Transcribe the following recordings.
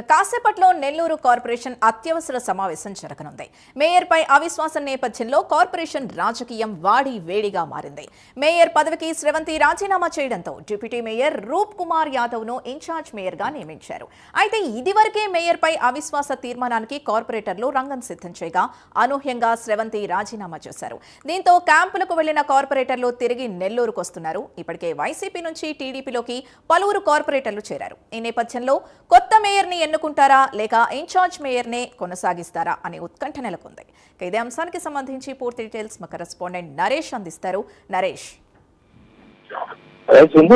కాసేపట్లో నెల్లూరు కార్పొరేషన్ అత్యవసర సమావేశం జరగనుంది. మేయర్పై అవిశ్వాసం నేపథ్యంలో కార్పొరేషన్ రాజకీయం వాడి వేడిగా మారింది. మేయర్ పదవికి శ్రవంతి రాజీనామా చేయడంతో డిప్యూటీ మేయర్ రూప్ కుమార్ యాదవ్ ను ఇన్ఛార్జ్ మేయర్ గా నియమించారు. అయితే ఇదివరకే మేయర్పై అవిశ్వాస తీర్మానానికి కార్పొరేటర్లు రంగం సిద్ధం చేయగా అనూహ్యంగా శ్రవంతి రాజీనామా చేశారు. దీంతో క్యాంపులకు వెళ్లిన కార్పొరేటర్లు తిరిగి నెల్లూరుకు వస్తున్నారు. ఇప్పటికే వైసీపీ నుంచి టీడీపీలోకి పలువురు కార్పొరేటర్లు చేరారు. ఈ నేపథ్యంలో కొత్త మేయర్ని ఎన్నుకుంటారా లేక ఇన్ఛార్జ్ మేయర్నే కొనసాగిస్తారా అనే ఉత్కంఠ నెలకొంది. ఇదే అంశానికి సంబంధించి పూర్తి డీటెయిల్స్ మా కరెస్పాండెంట్ నరేష్ అందిస్తారు. నరేష్,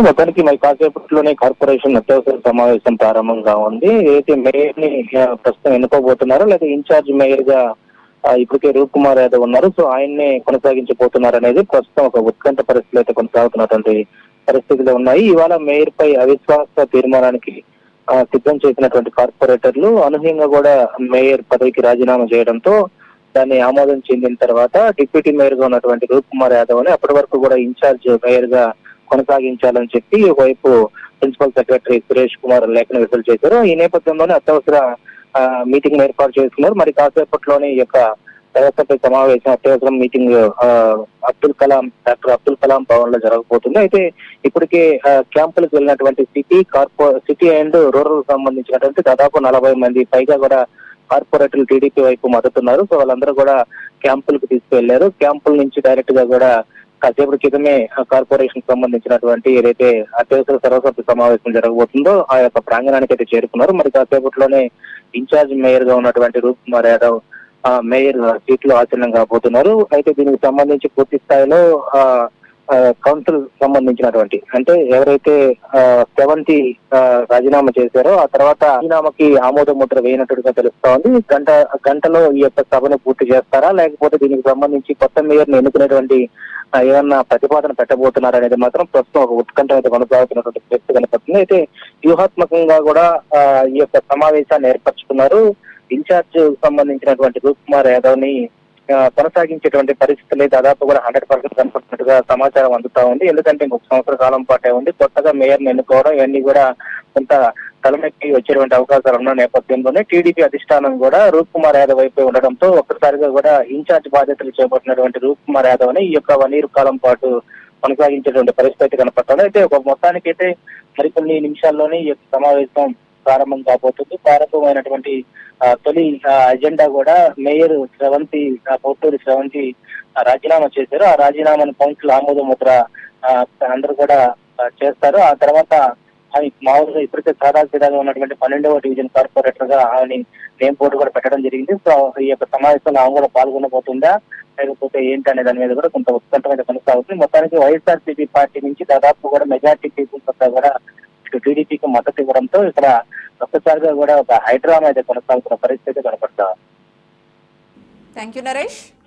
మొత్తానికి మరి కాసేపట్లోనే కార్పొరేషన్ అత్యవసర సమావేశం ప్రారంభంగా ఉంది. ఏదైతే మేయర్ ని ప్రస్తుతం ఎన్నుకోబోతున్నారో లేదా ఇన్ఛార్జ్ మేయర్ గా ఇప్పటికే రూప్ కుమార్ యాదవ్ ఉన్నారు, సో ఆయన్నే కొనసాగించబోతున్నారు అనేది ప్రస్తుతం ఒక ఉత్కంఠ పరిస్థితులు అయితే కొనసాగుతున్నటువంటి పరిస్థితులు ఉన్నాయి. ఇవాళ మేయర్ పై అవిశ్వాస తీర్మానానికి సిద్ధం చేసినటువంటి కార్పొరేటర్లు అనూహ్యంగా కూడా మేయర్ పదవికి రాజీనామా చేయడంతో దాన్ని ఆమోదం చెందిన తర్వాత డిప్యూటీ మేయర్ గా ఉన్నటువంటి రూప్ కుమార్ యాదవ్ ని అప్పటి వరకు కూడా ఇన్ఛార్జ్ మేయర్ గా కొనసాగించాలని చెప్పి ఒకవైపు ప్రిన్సిపల్ సెక్రటరీ సురేష్ కుమార్ లేఖను విడుదల చేశారు. ఈ నేపథ్యంలోనే అత్యవసర మీటింగ్ ఏర్పాటు చేస్తున్నారు. మరి కాసేపట్లోనే ఈ యొక్క సర్వసభ్య సమావేశం అత్యవసరం మీటింగ్ డాక్టర్ అబ్దుల్ కలాం భవన్ లో జరగబోతుంది. అయితే ఇప్పటికే క్యాంపులకు వెళ్ళినటువంటి సిటీ అండ్ రూరల్ సంబంధించినటువంటి దాదాపు 40 మంది పైగా కూడా కార్పొరేటర్లు టీడీపీ వైపు మద్దతున్నారు. సో వాళ్ళందరూ కూడా క్యాంపులకు తీసుకువెళ్లారు. క్యాంపుల నుంచి డైరెక్ట్ గా కూడా కాసేపటి క్రితమే కార్పొరేషన్ సంబంధించినటువంటి ఏదైతే అత్యవసర సర్వసభ్య సమావేశం జరగబోతుందో ఆ యొక్క ప్రాంగణానికి అయితే చేరుకున్నారు. మరి కాసేపట్లోనే ఇన్ఛార్జ్ మేయర్ గా ఉన్నటువంటి రూప్ కుమార్ యాదవ్ మేయర్ సీట్లు ఆచరణ కాబోతున్నారు. అయితే దీనికి సంబంధించి పూర్తి స్థాయిలో కౌన్సిల్ సంబంధించినటువంటి అంటే ఎవరైతే 70 రాజీనామా చేశారో ఆ తర్వాత రాజీనామాకి ఆమోద ముద్ర వేయనట్టుగా తెలుస్తా ఉంది. గంటలో ఈ యొక్క సభను పూర్తి చేస్తారా లేకపోతే దీనికి సంబంధించి కొత్త మేయర్ ని ఎన్నుకునేటువంటి ఏమన్నా ప్రతిపాదన పెట్టబోతున్నారు అనేది మాత్రం ప్రస్తుతం ఒక ఉత్కంఠ అయితే కొనసాగుతున్నటువంటి పరిస్థితి కనపడుతుంది. అయితే వ్యూహాత్మకంగా కూడా ఈ యొక్క సమావేశాన్ని ఏర్పరచుకున్నారు. ఇన్ఛార్జ్ సంబంధించినటువంటి రూప్ కుమార్ యాదవ్ ని కొనసాగించేటువంటి పరిస్థితులు దాదాపు కూడా 100% కనపడుతున్నట్టుగా సమాచారం అందుతా ఉంది. ఎందుకంటే ఇంకొక సంవత్సర కాలం పాటే ఉంది. కొత్తగా మేయర్ ని ఎన్నుకోవడం ఇవన్నీ కూడా కొంత తలనొక్కి వచ్చేటువంటి అవకాశాలు ఉన్న నేపథ్యంలోనే టీడీపీ అధిష్టానం కూడా రూప్ కుమార్ యాదవ్ వైపు ఉండడంతో ఒక్కసారిగా కూడా ఇన్ఛార్జ్ బాధ్యతలు చేపట్టినటువంటి రూప్ కుమార్ యాదవ్ ని ఈ యొక్క 1 year కాలం పాటు కొనసాగించేటువంటి పరిస్థితి కనపడుతుంది. అయితే ఒక మొత్తానికైతే మరికొన్ని నిమిషాల్లోనే ఈ యొక్క సమావేశం ప్రారంభం కాబోతుంది. ప్రారంభమైనటువంటి తొలి అజెండా కూడా మేయర్ పొట్టూరి శ్రవంతి రాజీనామా చేశారు. ఆ రాజీనామాను కౌన్సిల్ ఆమోద ముద్ర అందరూ కూడా చేస్తారు. ఆ తర్వాత ఆమె మామూలుగా ఇప్పటికే సాదాసీదాగా ఉన్నటువంటి 12వ డివిజన్ కార్పొరేటర్ గా ఆమెని నేమ్ బోర్డు కూడా పెట్టడం జరిగింది. సో ఈ యొక్క సమావేశంలో ఆమె కూడా పాల్గొనబోతుందా లేకపోతే ఏంటి అనే దాని మీద కూడా కొంత ఉత్కంఠ మీద కొనసాగుతుంది. మొత్తానికి వైఎస్ఆర్సీపీ పార్టీ నుంచి దాదాపు కూడా మెజార్టీ పీపుల్స్ అంతా కూడా ఇటు టీడీపీకి మద్దతు ఇవ్వడంతో ఇక్కడ ఒక్కసారిగా కూడా ఒక హైడ్రామా అయితే కొనసాగుతున్న పరిస్థితి కనపడతా. Thank you Naresh.